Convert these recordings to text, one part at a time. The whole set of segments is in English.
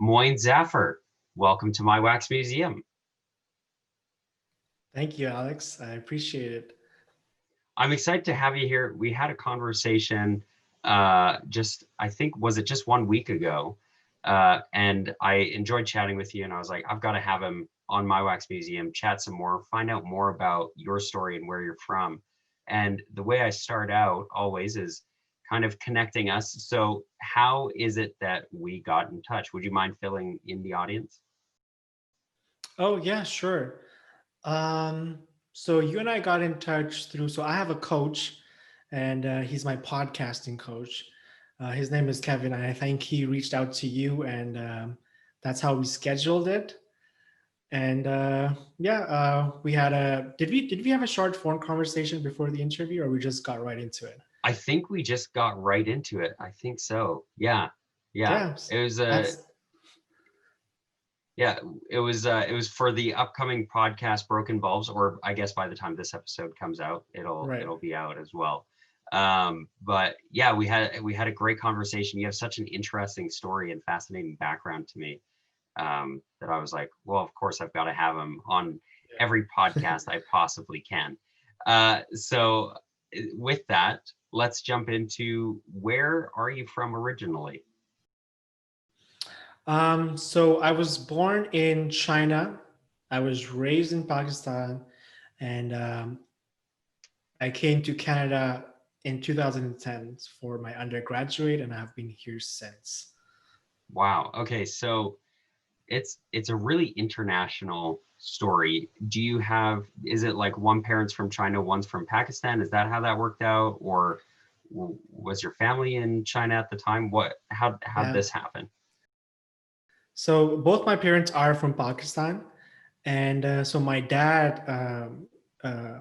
Moin Zaffer, welcome to my wax museum. Thank you, Alex. I appreciate it. I'm excited to have you here. We had a conversation I think, was it just 1 week ago? And I enjoyed chatting with you, and I was like, I've got to have him on my wax museum, chat some more, find out more about your story and where you're from. And the way I start out always is kind of connecting us. So how is it that we got in touch? Would you mind filling in the audience? Oh, yeah, sure. Um, so you and I got in touch so I have a coach, and he's my podcasting coach. His name is Kevin, and I think he reached out to you, and that's how we scheduled it. And we had did we have a short phone conversation before the interview, or we just got right into it? I think we just got right into it. I think so. Yeah. Yeah. Yeah, It was that's yeah, it was for the upcoming podcast Broken Bulbs, or I guess by the time this episode comes out, right. it'll be out as well. But yeah, we had a great conversation. You have such an interesting story and fascinating background to me, that I was like, well, of course I've got to have him on every podcast I possibly can. So with that, let's jump into, where are you from originally? So I was born in China. I was raised in Pakistan, and I came to Canada in 2010 for my undergraduate, and I've been here since. Wow. Okay, so it's a really international story. Is it like one parent's from China, one's from Pakistan? Is that how that worked out? Or was your family in China at the time? How'd Yeah. this happen? So both my parents are from Pakistan, and so my dad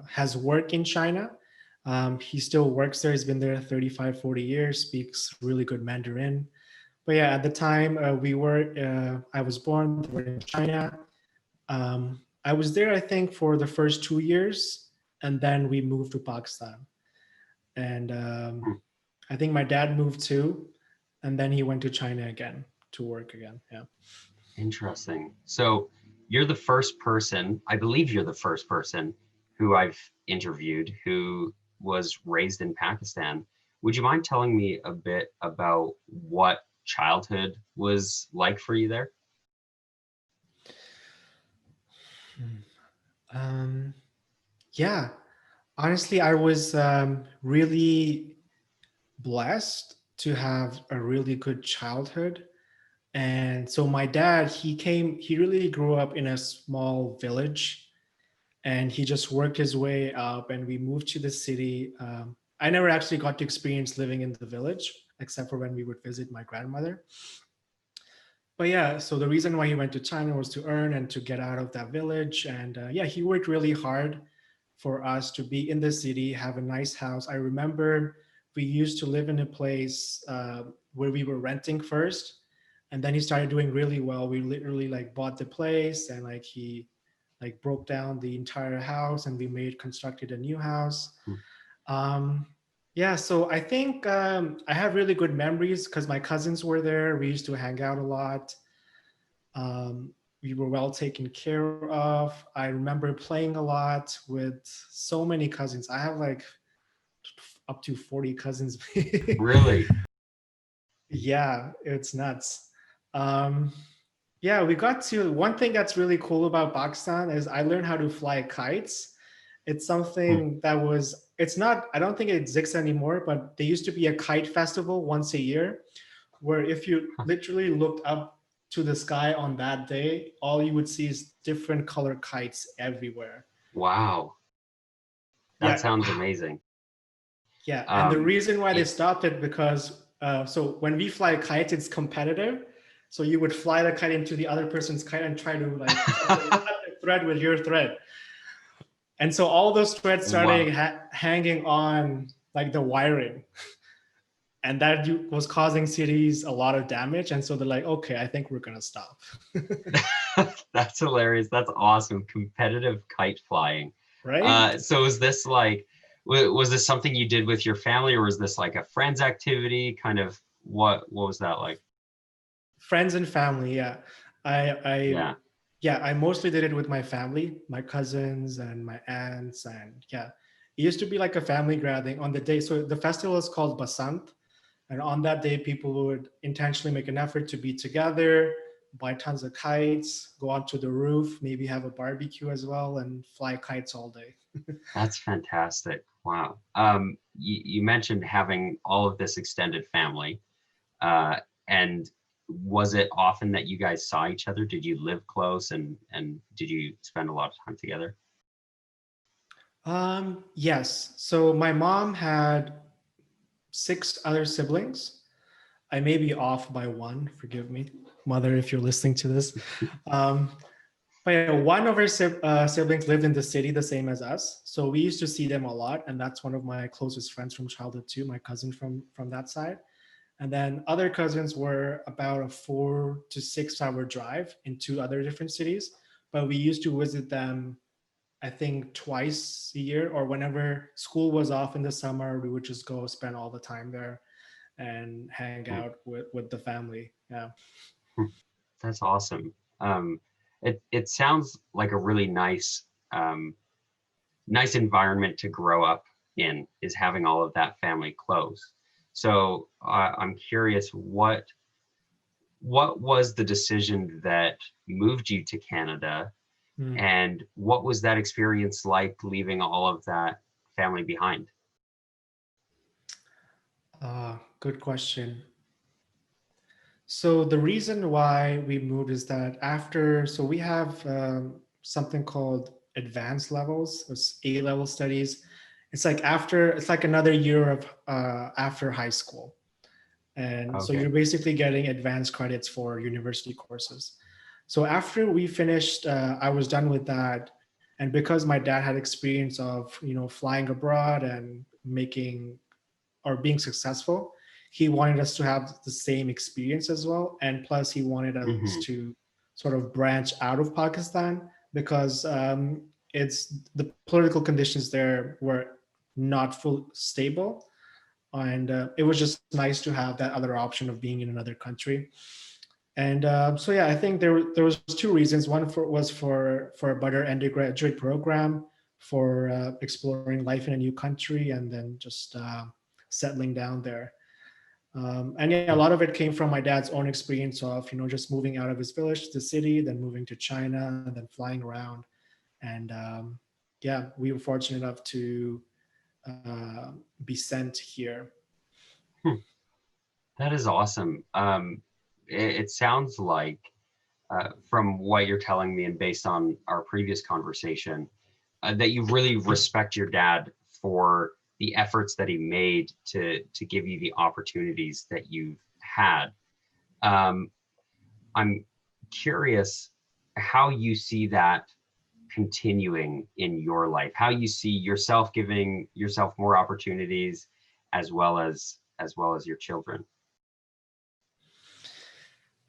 has work in China. He still works there. He's been there 35, 40 years, speaks really good Mandarin. But yeah, at the time I was born, they were in China. I was there, I think, for the first 2 years, and then we moved to Pakistan. And Hmm, I think my dad moved too, and then he went to China again to work again. Yeah. interesting. So I believe you're the first person who I've interviewed who was raised in Pakistan. Would you mind telling me a bit about what childhood was like for you there? Um, yeah. Honestly, I was really blessed to have a really good childhood. And so my dad, he really grew up in a small village, and he just worked his way up, and we moved to the city. I never actually got to experience living in the village, except for when we would visit my grandmother. But yeah, so the reason why he went to China was to earn and to get out of that village. And yeah, he worked really hard for us to be in the city, have a nice house. I remember we used to live in a place where we were renting first, and then he started doing really well. We literally like bought the place, and like he like broke down the entire house, and we made constructed a new house. Hmm. um, yeah, so I think I have really good memories because my cousins were there. We used to hang out a lot. um, we were well taken care of. I remember playing a lot with so many cousins. I have like up to 40 cousins. Really? Yeah, it's nuts. Um, yeah, we got to one thing that's really cool about Pakistan is I learned how to fly kites. It's Hmm. something that was, it's not, I don't think it exists anymore, but there used to be a kite festival once a year where if you literally looked up to the sky on that day, all you would see is different color kites everywhere. Wow, that Yeah, sounds amazing. yeah. And the Um, reason why they it, stopped it because so when we fly kites, it's competitive. So you would fly the kite into the other person's kite and try to like cut the thread with your thread. And so all those threads wow. started hanging on like the wiring, and that was causing cities a lot of damage. And so they're like, okay, I think we're gonna stop. That's hilarious. That's awesome. Competitive kite flying. Right? So is this like, was this something you did with your family, or was this like a friend's activity? Kind of what was that like? Friends and family, yeah. I Yeah, yeah, I mostly did it with my family, my cousins and my aunts, and yeah. It used to be like a family gathering on the day. So the festival is called Basant, and on that day, people would intentionally make an effort to be together, buy tons of kites, go onto the roof, maybe have a barbecue as well, and fly kites all day. that's fantastic. Wow. You mentioned having all of this extended family, uh, and was it often that you guys saw each other? Did you live close, and did you spend a lot of time together? Yes. So my mom had six other siblings. I may be off by one. Forgive me, mother, if you're listening to this. Um, but yeah, one of her siblings lived in the city, the same as us. So we used to see them a lot, and that's one of my closest friends from childhood too. My cousin from that side, and then other cousins were about a 4 to 6 hour drive in two other different cities. But we used to visit them, I think, twice a year, or whenever school was off in the summer, we would just go spend all the time there and hang Hmm, out with the family. Yeah. hmm. That's awesome. It sounds like a really um, nice environment to grow up in, is having all of that family close. So I'm curious, what was the decision that moved you to Canada, Hmm. and what was that experience like leaving all of that family behind? Good question. So the reason why we moved is that so we have something called advanced levels, it's A-level studies. It's like another year of after high school. And so Okay. you're basically getting advanced credits for university courses. So after we finished, I was done with that. And because my dad had experience of, flying abroad and making or being successful, he wanted us to have the same experience as well. And plus, he wanted us Hmm. to sort of branch out of Pakistan because the political conditions there were not full stable, and it was just nice to have that other option of being in another country. And so yeah, I think there was two reasons. One for a better undergraduate program, for exploring life in a new country, and then just settling down there. And yeah, a lot of it came from my dad's own experience of just moving out of his village to the city, then moving to China, and then flying around. And yeah, we were fortunate enough to be sent here. That is awesome. It sounds like, from what you're telling me and based on our previous conversation, that you really respect your dad for the efforts that he made to give you the opportunities that you've had. Um, I'm curious how you see that continuing in your life, how you see yourself giving yourself more opportunities, as well as your children.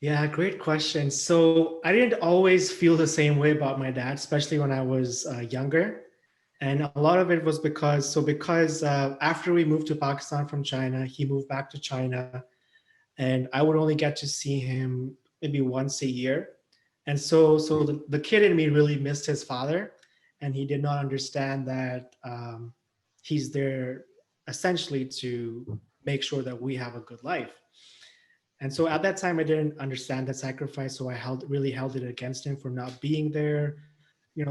Yeah, great question. So I didn't always feel the same way about my dad, especially when I was younger. And a lot of it was because after we moved to Pakistan from China, he moved back to China, and I would only get to see him maybe once a year. And so the kid in me really missed his father, and he did not understand that he's there essentially to make sure that we have a good life. And so at that time, I didn't understand that sacrifice. So I really held it against him for not being there,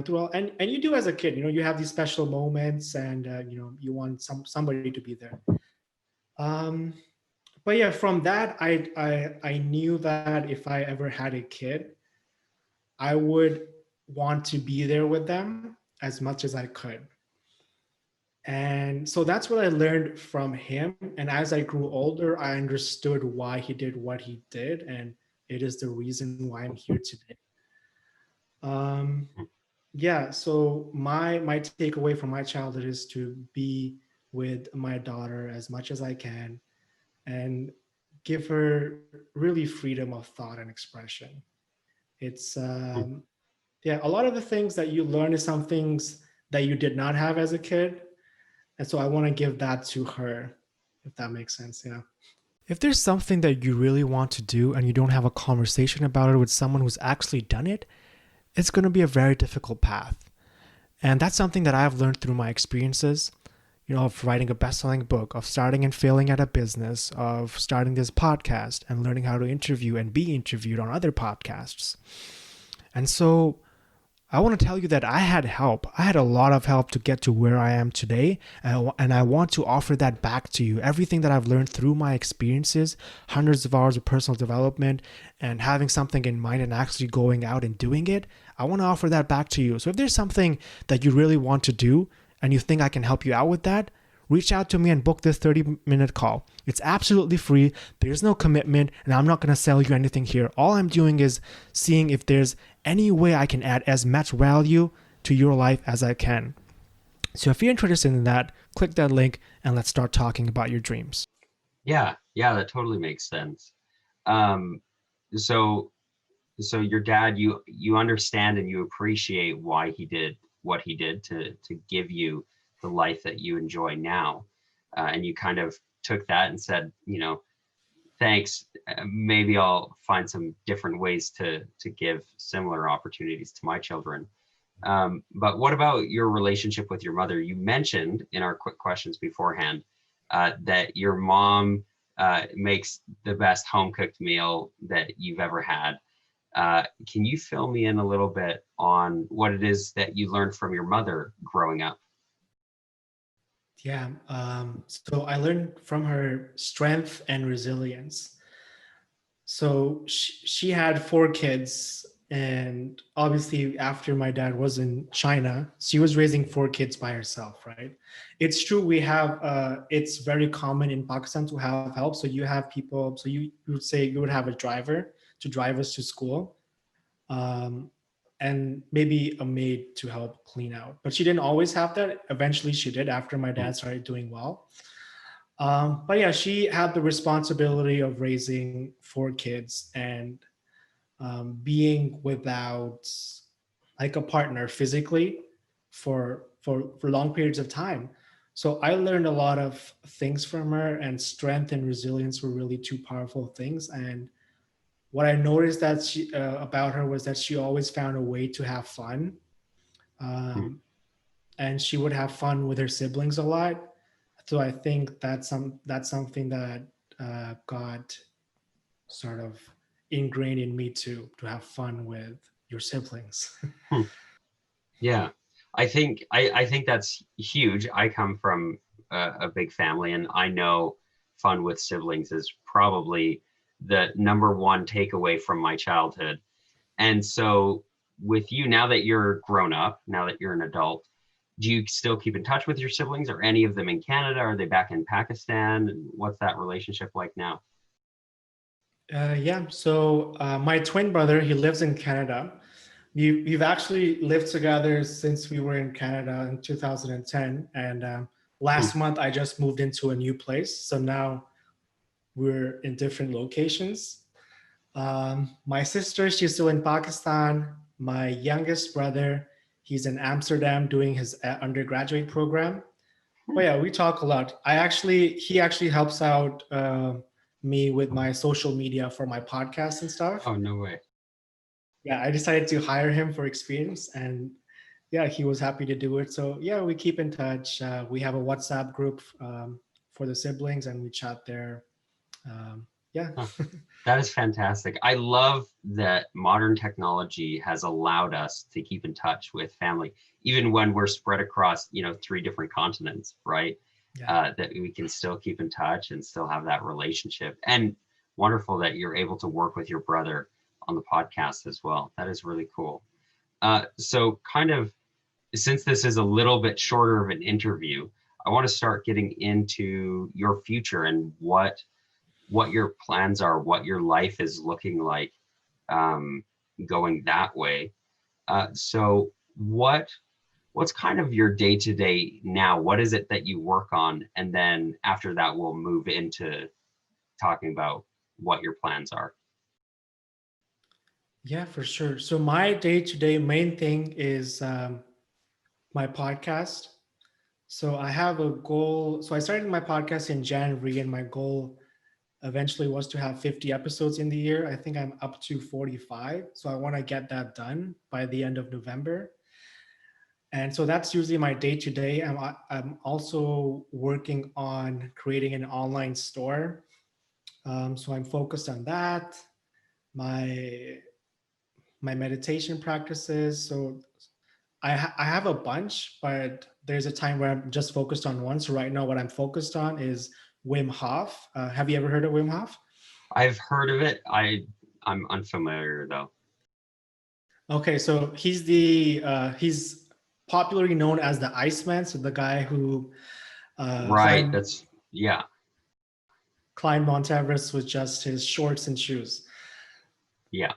through all. And you do as a kid, you have these special moments, and you want somebody to be there. Um, but yeah, from that, I knew that if I ever had a kid, I would want to be there with them as much as I could. And so that's what I learned from him. And as I grew older, I understood why he did what he did. And it is the reason why I'm here today. Um, yeah, so my takeaway from my childhood is to be with my daughter as much as I can and give her really freedom of thought and expression. It's yeah, a lot of the things that you learn is some things that you did not have as a kid, and so I want to give that to her, if that makes sense. Yeah. If there's something that you really want to do and you don't have a conversation about it with someone who's actually done it, it's going to be a very difficult path. And that's something that I've learned through my experiences, of writing a best-selling book, of starting and failing at a business, of starting this podcast and learning how to interview and be interviewed on other podcasts. And so I want to tell you that I had help. I had a lot of help to get to where I am today. And I want to offer that back to you. Everything that I've learned through my experiences, hundreds of hours of personal development, and having something in mind and actually going out and doing it, I want to offer that back to you. So if there's something that you really want to do and you think I can help you out with that, reach out to me and book this 30-minute call. It's absolutely free. There's no commitment, and I'm not going to sell you anything here. All I'm doing is seeing if there's any way I can add as much value to your life as I can. So if you're interested in that, click that link and let's start talking about your dreams. Yeah, that totally makes sense. So your dad, you understand and you appreciate why he did what he did to give you the life that you enjoy now, and you kind of took that and said, thanks. Maybe I'll find some different ways to give similar opportunities to my children. But what about your relationship with your mother? You mentioned in our quick questions beforehand that your mom makes the best home cooked meal that you've ever had. Can you fill me in a little bit on what it is that you learned from your mother growing up? Yeah. So I learned from her strength and resilience. So she had 4 kids, and obviously after my dad was in China, she was raising 4 kids by herself, right? It's true, we have it's very common in Pakistan to have help. So you have people, so you would say you would have a driver to drive us to school, um, and maybe a maid to help clean out. But she didn't always have that. Eventually she did after my dad started doing well. But yeah, she had the responsibility of raising 4 kids and being without like a partner physically for long periods of time. So I learned a lot of things from her, and strength and resilience were really two powerful things. And what I noticed that she about her was that she always found a way to have fun, um, and she would have fun with her siblings a lot. So I think that's something that got sort of ingrained in me to have fun with your siblings. Yeah, I think that's huge. I come from a big family, and I know fun with siblings is probably the number one takeaway from my childhood. And so, with you, now that you're grown up, now that you're an adult, do you still keep in touch with your siblings? Are any of them in Canada? Are they back in Pakistan? And what's that relationship like now? Yeah. So my twin brother, he lives in Canada. We've actually lived together since we were in Canada in 2010, and Hmm. last month I just moved into a new place. So now we're in different locations. My sister, she's still in Pakistan. My youngest brother, he's in Amsterdam doing his undergraduate program. But yeah, we talk a lot. He actually helps out me with my social media for my podcast and stuff. Oh, no way. Yeah, I decided to hire him for experience, and yeah, he was happy to do it. So yeah, we keep in touch. We have a WhatsApp group for the siblings, and we chat there. Yeah. Huh. That is fantastic. I love that modern technology has allowed us to keep in touch with family, even when we're spread across, 3 different continents, right? Yeah. That we can still keep in touch and still have that relationship. And wonderful that you're able to work with your brother on the podcast as well. That is really cool. So kind of, since this is a little bit shorter of an interview, I want to start getting into your future and what your plans are, what your life is looking like, um, going that way. So what's kind of your day to day now? What is it that you work on? And then after that, we'll move into talking about what your plans are. Yeah, for sure. So my day-to-day main thing is my podcast. So I have a goal. So I started my podcast in January, and my goal eventually was to have 50 episodes in the year. I think I'm up to 45. So I want to get that done by the end of November. And so that's usually my day to day. I'm also working on creating an online store. So I'm focused on that. My meditation practices. So I have a bunch, but there's a time where I'm just focused on one. So right now, what I'm focused on is Wim Hof. Have you ever heard of Wim Hof? I've heard of it. I'm unfamiliar though. Okay, so he's popularly known as the Iceman. So the guy who Right. That's yeah. climbed Mount Everest with just his shorts and shoes. Yeah.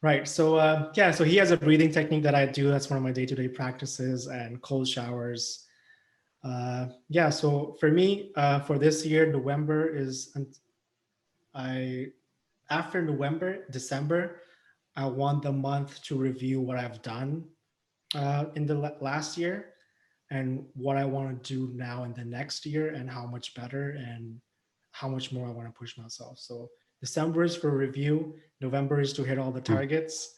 Right. So yeah, so he has a breathing technique that I do. That's one of my day-to-day practices, and cold showers. Yeah. So for me, for this year, November is I after November, December, I want the month to review what I've done in the last year and what I want to do now in the next year and how much better and how much more I want to push myself. So December is for review. November is to hit all the Hmm. targets.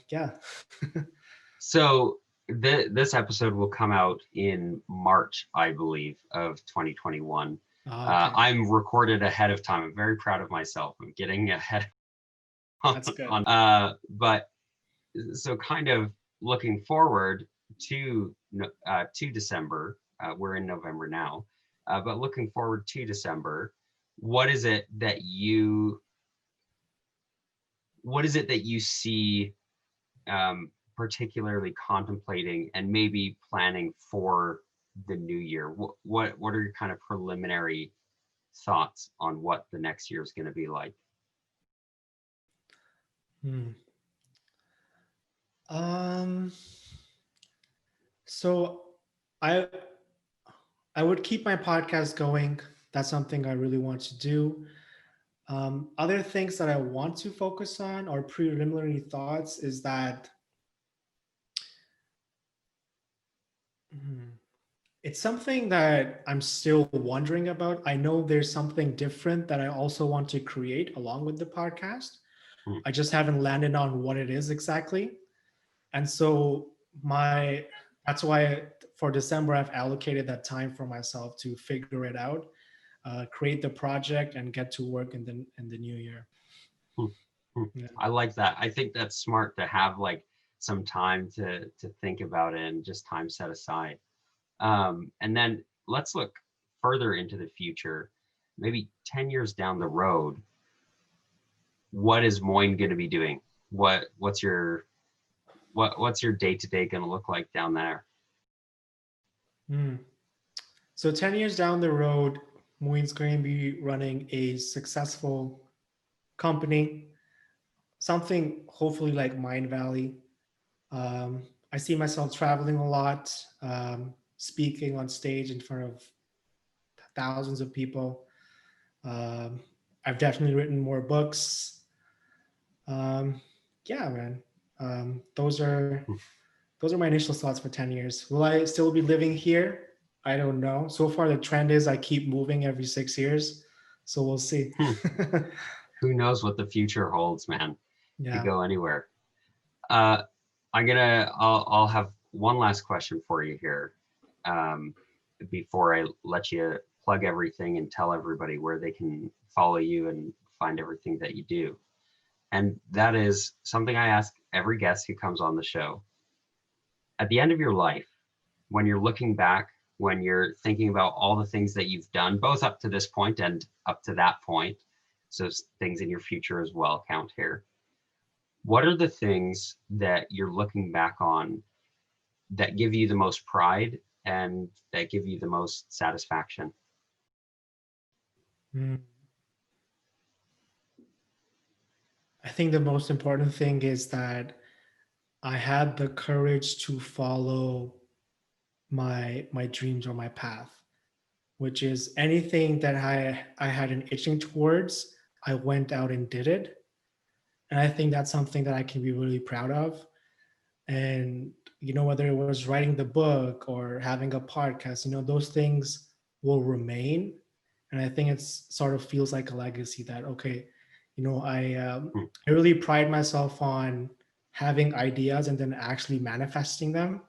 Yeah. So this episode will come out in March, I believe, of 2021. Okay. I'm recorded ahead of time. I'm very proud of myself. I'm getting ahead That's good. on but so kind of looking forward to December. We're in November now, but looking forward to December, what is it that you see particularly contemplating and maybe planning for the new year? What are your kind of preliminary thoughts on what the next year is going to be like? Hmm. Um, so I I would keep my podcast going. That's something I really want to do. Other things that I want to focus on or preliminary thoughts is that hmm, it's something that I'm still wondering about. I know there's something different that I also want to create along with the podcast. Hmm. I just haven't landed on what it is exactly. And so that's why for December I've allocated that time for myself to figure it out, create the project, and get to work in the new year. Hmm. Hmm. Yeah. I like that. I think that's smart to have like some time to think about it and just time set aside. And then let's look further into the future, maybe 10 years down the road. What is Moyne going to be doing? What's your day to day going to look like down there? Mm. So 10 years down the road, Moin's going to be running a successful company, something hopefully like Mind Valley. I see myself traveling a lot, speaking on stage in front of thousands of people. Um, I've definitely written more books. Yeah, man. Um, those are those are my initial thoughts for 10 years. Will I still be living here? I don't know. So far, the trend is I keep moving every 6 years. So we'll see. Hmm. Who knows what the future holds, man? Could Yeah. go anywhere. Uh, I'll have one last question for you here, um, before I let you plug everything and tell everybody where they can follow you and find everything that you do. And that is something I ask every guest who comes on the show. At the end of your life, when you're looking back, when you're thinking about all the things that you've done, both up to this point and up to that point, so things in your future as well count here. What are the things that you're looking back on that give you the most pride and that give you the most satisfaction? Mm. I think the most important thing is that I had the courage to follow my dreams or my path, which is anything that I had an itching towards, I went out and did it. And I think that's something that I can be really proud of. And whether it was writing the book or having a podcast, those things will remain. And I think it's sort of feels like a legacy that, okay, Hmm. I really pride myself on having ideas and then actually manifesting them.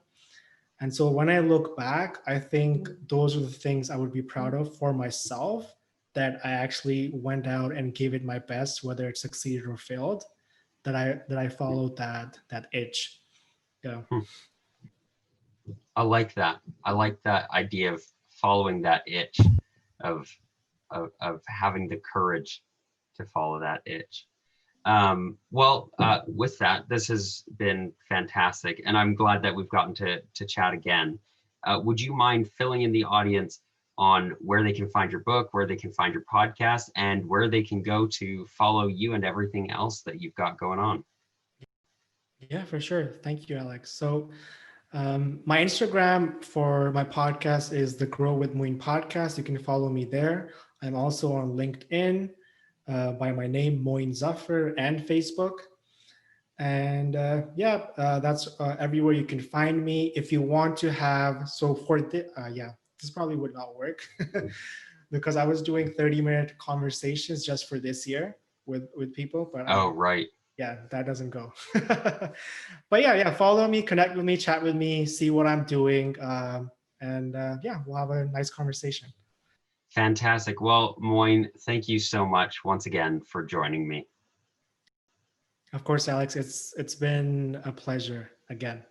And so when I look back, I think those are the things I would be proud of for myself, that I actually went out and gave it my best, whether it succeeded or failed, that I followed that itch. Yeah. Hmm. I like that. I like that idea of following that itch, of of having the courage to follow that itch. With that, this has been fantastic, and I'm glad that we've gotten to chat again. Would you mind filling in the audience on where they can find your book, where they can find your podcast, and where they can go to follow you and everything else that you've got going on? Yeah, for sure. Thank you, Alex. So my Instagram for my podcast is the Grow with Moin podcast. You can follow me there. I'm also on LinkedIn by my name, Moin Zafar, and Facebook. And that's everywhere you can find me. If you want to have, so for the, this probably would not work because I was doing 30-minute conversations just for this year with people, but Oh, right. yeah, that doesn't go. But yeah, follow me, connect with me, chat with me, see what I'm doing, and yeah, we'll have a nice conversation. Fantastic. Well, Moin, thank you so much once again for joining me. Of course, Alex, it's been a pleasure again.